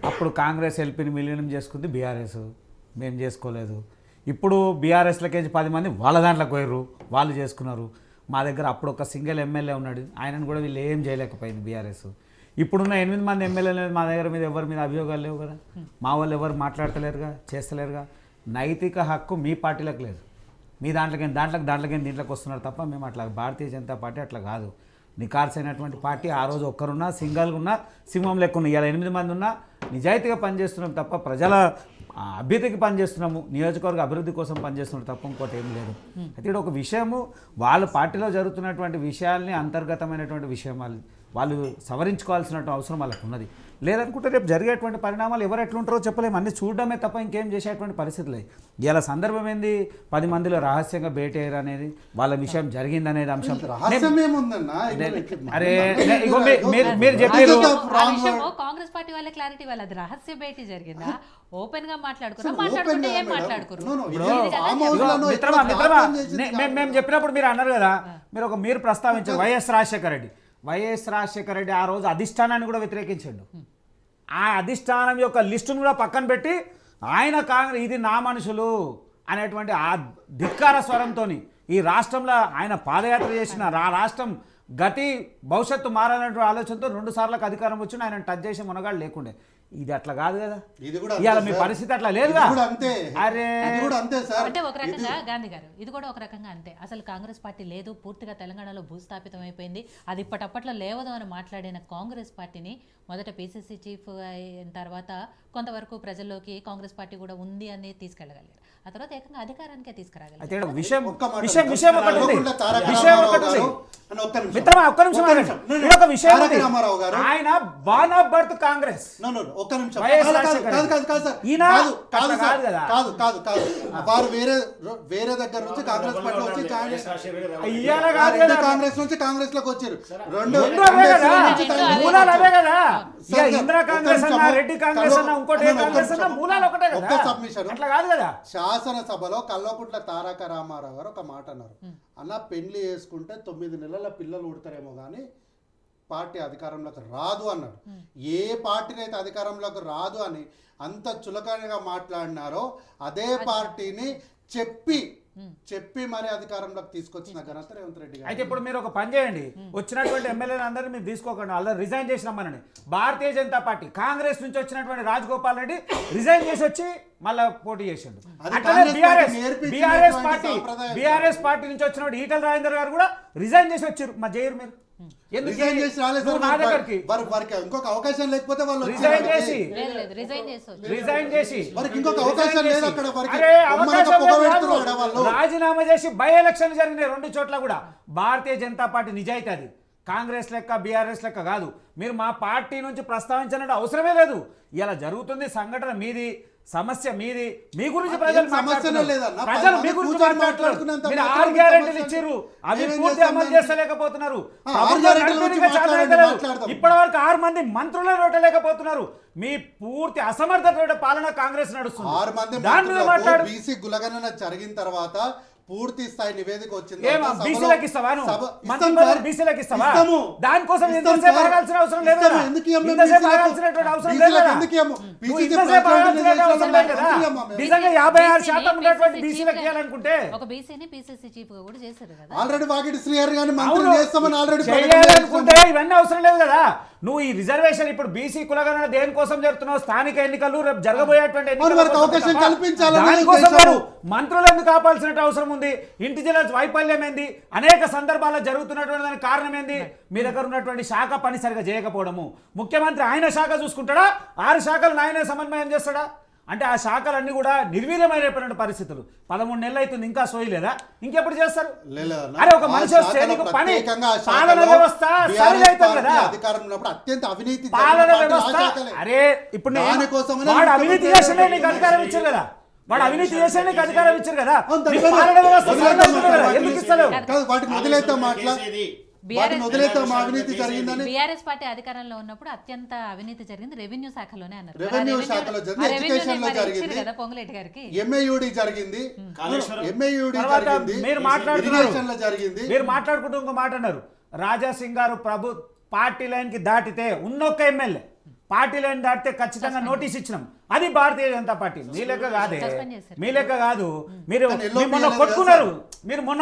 అప్పుడు కాంగ్రెస్ ఎల్పీని విలీనం చేసుకుంది బీఆర్ఎస్, మేము చేసుకోలేదు. ఇప్పుడు బీఆర్ఎస్లకేంచి 10 మంది వాళ్ళ దాంట్లోకి పోయారు, వాళ్ళు చేసుకున్నారు. మా దగ్గర అప్పుడు ఒక సింగిల్ ఎమ్మెల్యే ఉన్నాడు, ఆయనను కూడా వీళ్ళు ఏం చేయలేకపోయింది బీఆర్ఎస్. ఇప్పుడున్న 8 మంది ఎమ్మెల్యేలు మా దగ్గర మీద ఎవరి మీద అభియోగాలు లేవు కదా, మా వాళ్ళు ఎవరు మాట్లాడతలేరుగా, చేస్తలేరుగా. నైతిక హక్కు మీ పార్టీలకు లేదు, మీ దీంట్లోకి వస్తున్నారు తప్ప మేము అట్లా భారతీయ జనతా పార్టీ అట్లా కాదు. నికార్సైనటువంటి పార్టీ. ఆ రోజు ఒక్కరున్నా, సింగల్గా ఉన్నా, సింహం లెక్క ఉన్న, ఇలా 8 మంది ఉన్నా నిజాయితీగా పనిచేస్తున్నాం తప్ప ప్రజల అభ్యుతికి పనిచేస్తున్నాము, నియోజకవర్గ అభివృద్ధి కోసం పనిచేస్తున్నాం తప్ప ఇంకోటి ఏం లేదు. అయితే ఇక్కడ ఒక విషయము, వాళ్ళ పార్టీలో జరుగుతున్నటువంటి విషయాల్ని అంతర్గతమైనటువంటి విషయం వాళ్ళు సవరించుకోవాల్సినటువంటి అవసరం వాళ్ళకు ఉన్నది. లేదనుకుంటే రేపు జరిగేటువంటి పరిణామాలు ఎవరు ఎట్లుంటారో చెప్పలేము, అన్నీ చూడడమే తప్ప ఇంకేం చేసేటువంటి పరిస్థితులే. ఇలా సందర్భం ఏంది, 10 మందిలో రహస్యంగా భేటీ అనేది వాళ్ళ విషయం జరిగిందనేది అంశం. అరే మీరు చెప్పారు కాంగ్రెస్ పార్టీ వాళ్ళ క్లారిటీ, వాళ్ళది రహస్య భేటీ జరిగిందా, ఓపెన్ గా మాట్లాడుకుంటే ఏం మాట్లాడుకున్నారు. మేము చెప్పినప్పుడు మీరు అన్నారు కదా, మీరు ప్రస్తావించారు వైఎస్ రాజశేఖర రెడ్డి ఆ రోజు అధిష్టానాన్ని కూడా వ్యతిరేకించాడు. ఆ అధిష్టానం యొక్క లిస్టును కూడా పక్కన పెట్టి ఆయన కాంగ్రెస్ ఇది నా మనుషులు అనేటువంటి ఆ ధిక్కార స్వరంతో ఈ రాష్ట్రంలో ఆయన పాదయాత్ర చేసిన రాష్ట్రం గతి భవిష్యత్తు మారాలనే ఆలోచనతో 2 సార్లకు అధికారం వచ్చిన ఆయన టచ్ చేసే మునగాడు లేకుండే. ఇది అట్లా కాదు కదా, ఇవాళ మీ పరిస్థితి అట్లా లేదుగా. అరే అంటే ఒక రకంగా గాంధీ గారు ఇది కూడా ఒక రకంగా అంతే. అసలు కాంగ్రెస్ పార్టీ లేదు, పూర్తిగా తెలంగాణలో భూస్థాపితం అయిపోయింది, అది ఇప్పటప్పట్లో లేవదు అని మాట్లాడిన కాంగ్రెస్ పార్టీని మొదట పిసిసి చీఫ్ అయిన తర్వాత కొంతవరకు ప్రజల్లోకి కాంగ్రెస్ పార్టీ కూడా ఉంది అని తీసుకెళ్ళగలిగారు. ఆ తర్వాత ఏకంగా అధికారానికే తీసుకురాగలిగారు. ఆయన బాన్ ఆఫ్ బర్త్ కాంగ్రెస్. వారు వేరే దగ్గర నుంచి కాంగ్రెస్ పార్టీ వచ్చి కాంగ్రెస్ నుంచి కాంగ్రెస్ లోకి వచ్చారు. శాసనసభలో కల్వకుంట్ల తారక రామారావు గారు ఒక మాట అన్నారు, అన్న పెళ్లి చేసుకుంటే 9 నెలల పిల్లలు ఉడతారేమో కానీ పార్టీ అధికారంలోకి రాదు అన్నాడు. ఏ పార్టీని అయితే అధికారంలోకి రాదు అని అంత చులకనగా మాట్లాడినారో అదే పార్టీని చెప్పి మరి అధికారంలోకి తీసుకొచ్చిన ఘనత రేవంత్ రెడ్డి గారు. అయితే ఇప్పుడు మీరు ఒక పని చేయండి, వచ్చినటువంటి ఎమ్మెల్యేలు అందరినీ మీరు తీసుకోకండి, అలా రిజైన్ చేసినామనండి. భారతీయ జనతా పార్టీ కాంగ్రెస్ నుంచి వచ్చినటువంటి రాజగోపాల్ రెడ్డి రిజైన్ చేసి వచ్చి మళ్ళా పోటీ చేసిండు. బీఆర్ఎస్ పార్టీ నుంచి వచ్చినప్పుడు ఈటల రాజేందర్ గారు కూడా రిజైన్ చేసి వచ్చారు. మా జైరు మీరు ఇంకొక అవకాశం లేకపోతే వాళ్ళు రాజీనామా చేసి బై ఎలక్షన్ జరిగినాయి 2 చోట్ల కూడా. భారతీయ జనతా పార్టీ నిజాయితీ అది, కాంగ్రెస్ లెక్క బీఆర్ఎస్ లెక్క కాదు. మీరు మా పార్టీ నుంచి ప్రస్తావించాలంటే అవసరమే లేదు. ఇలా జరుగుతుంది సంఘటన మీది, సమస్య మీది, మీ గురించి ప్రజలు మీ గురించి మాట్లాడుతున్నారు. మీరు 6 గ్యారెంటీలు ఇచ్చారు, అవి పూర్తి అమలు చేస్తలేకపోతున్నారు. ఇప్పటి వరకు 6 మంది మంత్రులే పెట్టలేకపోతున్నారు. మీ పూర్తి అసమర్థత పాలన కాంగ్రెస్ నడుస్తుంది. 6 మంది బీసీ కులగణన జరిగిన తర్వాత పూర్తి స్థాయి నివేదిక వచ్చింది. దానికోసం ఇవన్నీ అవసరం లేదు కదా. నువ్వు ఈ రిజర్వేషన్ ఇప్పుడు బీసీ కులగణన దేనికోసం జరుగుతున్నావు, స్థానిక ఎన్నికలు రేపు జరగబోయేటువంటి మంత్రులు ఎందుకు కాపాల్సిన అవసరం ఉంది, ఇంటెలిజెన్స్ వైఫల్యం ఏంది, అనేక సందర్భాల్లో జరుగుతున్నటువంటి దానికి కారణం ఏంది, మీ దగ్గర ఉన్నటువంటి శాఖ పని సరిగా చేయకపోవడము. ముఖ్యమంత్రి ఆయన శాఖ చూసుకుంటాడా, 6 శాఖలను ఆయనే సమన్వయం చేస్తాడా? అంటే ఆ శాఖలన్నీ కూడా నిర్వీర్యమైనటువంటి పరిస్థితులు. 13 నెలలు అవుతుంది, ఇంకా సోయలేదా? ఇంకెప్పుడు చేస్తారు? అరే ఒక మనిషి పని పాలన వ్యవస్థ కదా, పాలన వ్యవస్థ. అరే ఇప్పుడు వాడు అవినీతి చేసినే నీకు అధికారం ఇచ్చారు కదా, వాడు అవినీతి చేసే నీకు అధికారం ఇచ్చారు కదా, పాలన వ్యవస్థ ఎందుకు ఇస్తలేవు? బీఆర్ఎస్ పార్టీ అధికారంలో ఉన్నప్పుడు అత్యంత అవినీతి జరిగింది రెవెన్యూ శాఖలోనే అన్నారు. రెవెన్యూ శాఖలో కదా పొంగులేటి గారికి. ఎంఏయుడి జరిగింది, మీరు మాట్లాడుకుంటూ ఇంకో మాట అన్నారు, రాజాసింగ్ గారు పార్టీ లైన్ కి దాటితే ఉన్నొక్క ఎమ్మెల్యే పార్టీ లైన్ దాటితే ఖచ్చితంగా నోటీస్ ఇచ్చినాం. అది భారతీయ జనతా పార్టీ. మీ లెక్క కాదే, మీ లెక్క కాదు. మీరు మొన్న కొట్టుకున్నారు, మీరు మొన్న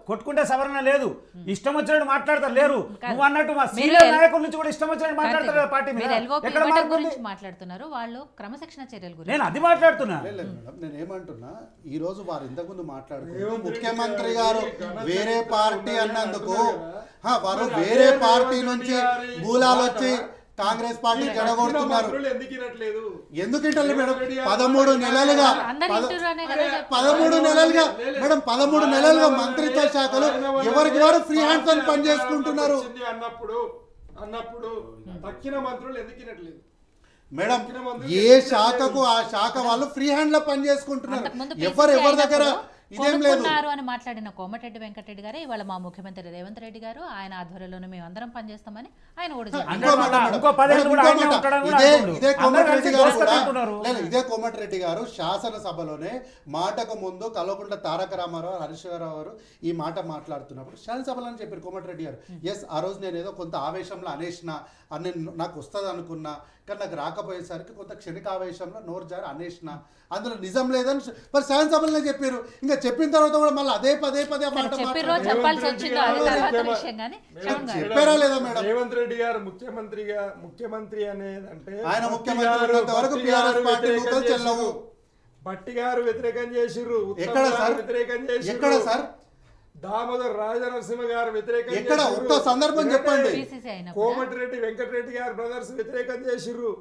కొట్టుకుంటే సవరణ లేదు, ఇష్టం వచ్చినట్టు మాట్లాడతారు లేరు. నువ్వు అన్నట్టు మా సీనియర్ నాయకుల నుంచి కూడా ఇష్టం వచ్చినట్టు మాట్లాడతారు పార్టీ మీద. ఎక్కడ గురించి మాట్లాడుతున్నారు వాళ్ళు, క్రమశిక్షణ చర్యల గురించి. నేను అది మాట్లాడుతున్నా. నేను ఏమంటున్నా, ఈ రోజు వారు ఇంతకుముందు మాట్లాడుతూ ముఖ్యమంత్రి గారు వేరే పార్టీ అన్నందుకు వారు వేరే పార్టీ నుంచి మూలాలు వచ్చి కాంగ్రెస్ పార్టీ జడగొడుతున్నారు. ఎందుకు ఇంటర్లే మేడం? 13 నెలలుగా మేడం 13 నెలలుగా మంత్రిత్వ శాఖలు ఎవరికి వారు ఫ్రీ హ్యాండ్స్ అని పనిచేసుకుంటున్నారు అన్నప్పుడు తక్కిన మంత్రులు ఎందుకు ఇనట్లేదు మేడం? ఏ శాఖకు ఆ శాఖ వాళ్ళు ఫ్రీ హ్యాండ్ లో పని చేసుకుంటున్నారు. ఎవరి దగ్గర ఇదేం లేదు అని మాట్లాడిన కోమటిరెడ్డి వెంకటరెడ్డి గారే ఇవాళ మా ముఖ్యమంత్రి రేవంత్ రెడ్డి గారు ఆయన ఆధ్వర్యంలోనే మేము అందరం పనిచేస్తామని ఆయన ఇదే కోమటిరెడ్డి గారు శాసనసభలోనే మాటకు ముందు కల్వకుంట్ల తారక రామారావు, హరీష్ రావు గారు ఈ మాట మాట్లాడుతున్నప్పుడు శాసనసభలో చెప్పారు కోమటిరెడ్డి గారు, ఎస్ ఆ రోజు నేను ఏదో కొంత ఆవేశంలో అనేసిన అని నాకు వస్తుంది అనుకున్నా, కానీ నాకు రాకపోయేసరికి కొంత క్షణికావేశంలో నోరు జారి అనేసిన, అందులో నిజం లేదని మరి శాసనసభలోనే చెప్పారు. ఇంకా చెప్పిన తర్వాత కూడా మళ్ళీ అదే పదే చెప్పారా లేదా మేడం? రేవంత్ రెడ్డి గారు ముఖ్యమంత్రి అనేదంటే ఆయన ముఖ్యమంత్రి ఉన్నంత వరకు టీఆర్ఎస్ పార్టీ రూపాయలు చెల్లవు. భట్టి గారు వ్యతిరేకం చేసిర్రు, ఎక్కడ సార్? వ్యతిరేకం చేసి ఎక్కడ సార్? దామోదర్ రాజనరసింహ గారు వ్యతిరేకం ఎక్కడ? ఒక్క సందర్భం చెప్పండి. కోమటిరెడ్డి వెంకటరెడ్డి గారు బ్రదర్స్ వ్యతిరేకం చేసిర్రు.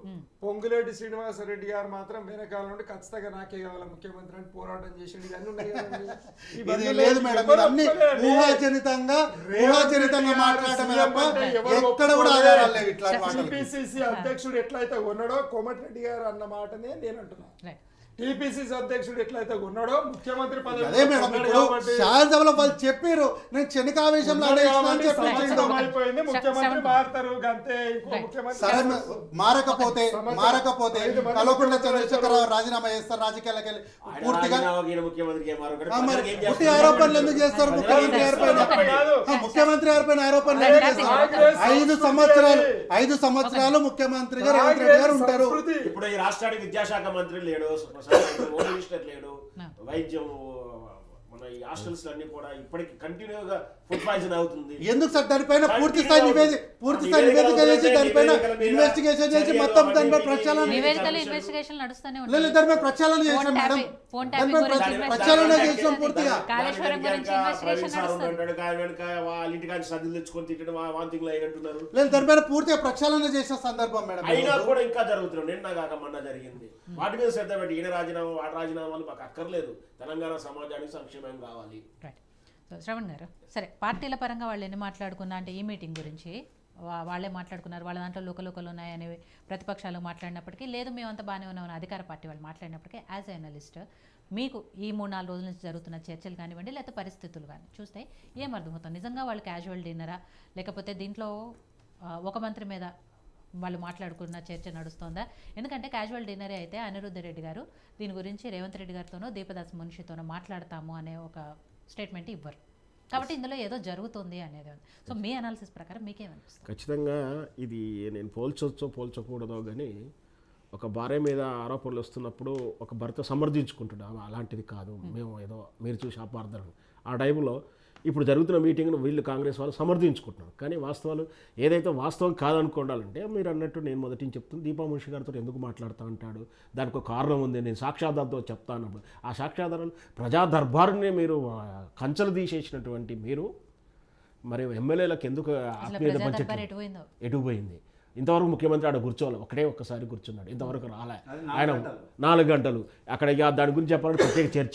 పొంగులేటి శ్రీనివాసరెడ్డి గారు మాత్రం వెనకాల నుండి ఖచ్చితంగా నాకే కావాలి ముఖ్యమంత్రి అని పోరాటం చేసిండు. ఇవన్నీ ఉన్నాయి ఇది లేదు మేడం, ఇవన్నీ ఊహాజనితంగా మాట్లాడటమే తప్ప ఎక్కడ కూడా ఆధారాలు లేవు. ఇట్లా టీపీసీసీ అధ్యక్షుడు ఎట్లయితే ఉన్నాడో కోమటిరెడ్డి గారు అన్న మాటనే నేను అంటున్నా. టీపీసీసీ అధ్యక్షుడు ఎట్లయితే ఉన్నాడో ముఖ్యమంత్రి పదవి అదే మేడం. ఇప్పుడు శాసనసభలో వాళ్ళు చెప్పారు నేను క్షణికావేశంలో అయిపోయింది, ముఖ్యమంత్రి మారుతారు అంతే. ఇంకో ముఖ్యమంత్రి మారకపోతే కల్వకుంట్ల చంద్రశేఖరరావు రాజీనామా చేస్తారు రాజకీయాలకు వెళ్ళి. పూర్తిగా పుట్టి ఆరోపణలు ఎందుకు చేస్తారు? ముఖ్యమంత్రి గారిపైన ఆరోపణలు ఎందుకు చేస్తారు? 5 సంవత్సరాలు ముఖ్యమంత్రిగా రేవంత్ రెడ్డి గారు ఉంటారు. ఇప్పుడు ఈ రాష్ట్రానికి విద్యాశాఖ మంత్రి లేడు, లేడు, వైద్యం మన ఈ హాస్టల్స్ అన్ని కూడా ఇప్పటికి కంటిన్యూగా ఫుడ్ పాయిజన్ అవుతుంది. ఎందుకు సార్? దానిపైన పూర్తి స్థాయి నివేదిక చేసి దానిపైన ఇన్వెస్టిగేషన్ చేసి మొత్తం దానిపై ప్రచారం దానిపై ప్రచారం చేసిన మేడం, ప్రచారం చేసిన పూర్తిగా. సర్దులు తెచ్చుకొని తిట్టడం వాంతింగ్లు అయినట్టున్నారు. లేదు దానిపైన పూర్తిగా ప్రక్షాళన చేసిన సందర్భం మేడం. అయినా కూడా ఇంకా జరుగుతున్నాం. నిన్న కాక మొన్న జరిగింది. వాటి మీద శ్రద్ధ పెట్టి ఈయన రాజీనామా వాటి రాజీనామాలు మాకు అక్కర్లేదు. తెలంగాణ సమాజానికి సంక్షేమం కావాలి. శ్రవణ్ గారు, సరే పార్టీల పరంగా వాళ్ళు ఎన్ని మాట్లాడుకున్నా అంటే ఈ మీటింగ్ గురించి వాళ్ళే మాట్లాడుకున్నారు. వాళ్ళ దాంట్లో లోకలు ఉన్నాయని ప్రతిపక్షాలు మాట్లాడినప్పటికీ, లేదు మేమంతా బాగానే ఉన్నామని అధికార పార్టీ వాళ్ళు మాట్లాడినప్పటికీ, యాజ్ ఎ అనలిస్ట్ మీకు ఈ 3-4 రోజుల నుంచి జరుగుతున్న చర్చలు కానివ్వండి, లేకపోతే పరిస్థితులు కానీ చూస్తే ఏం అర్థమవుతుంది? నిజంగా వాళ్ళు క్యాజువల్ డిన్నరా, లేకపోతే దీంట్లో ఒక మంత్రి మీద వాళ్ళు మాట్లాడుకున్న చర్చ నడుస్తోందా? ఎందుకంటే క్యాజువల్ డిన్నరే అయితే అనిరుద్ధ రెడ్డి గారు దీని గురించి రేవంత్ రెడ్డి గారితోనో దీపదాస్ మున్షితోనో మాట్లాడతాము అనే ఒక స్టేట్మెంట్ ఇవ్వరు. కాబట్టి ఇందులో ఏదో జరుగుతుంది అనేది. సో మీ అనాలిసిస్ ప్రకారం మీకేమనిపిస్తుంది? ఖచ్చితంగా ఇది నేను పోల్చకూడదో కానీ ఒక భార్య మీద ఆరోపణలు వస్తున్నప్పుడు ఒక భర్త సమర్థించుకుంటున్నాం, అలాంటిది కాదు, మేము ఏదో మీరు చూసి అపార్థం. ఆ టైంలో ఇప్పుడు జరుగుతున్న మీటింగ్ను వీళ్ళు కాంగ్రెస్ వాళ్ళు సమర్థించుకుంటున్నారు. కానీ వాస్తవాలు ఏదైతే వాస్తవం కాదనుకోవాలంటే మీరు అన్నట్టు నేను మొదటి నుంచి చెప్తుంది, దీపా మున్షి గారితో ఎందుకు మాట్లాడుతూ అంటాడు, దానికి ఒక కారణం ఉంది, నేను సాక్ష్యాధారంతో చెప్తా అన్నప్పుడు ఆ సాక్ష్యాధారాలు ప్రజా దర్బారుని మీరు కంచెలు తీసేసినటువంటి మీరు మరి ఎమ్మెల్యేలకు ఎందుకు ఆత్మీయత పంచట్లేదు? ఎటు పోయింది? ఇంతవరకు ముఖ్యమంత్రి ఆడ కూర్చోవాలి, ఒక్కసారి కూర్చున్నాడు, ఇంతవరకు రాలే. ఆయన 4 గంటలు అక్కడ దాని గురించి చెప్పాలంటే ప్రత్యేక చర్చ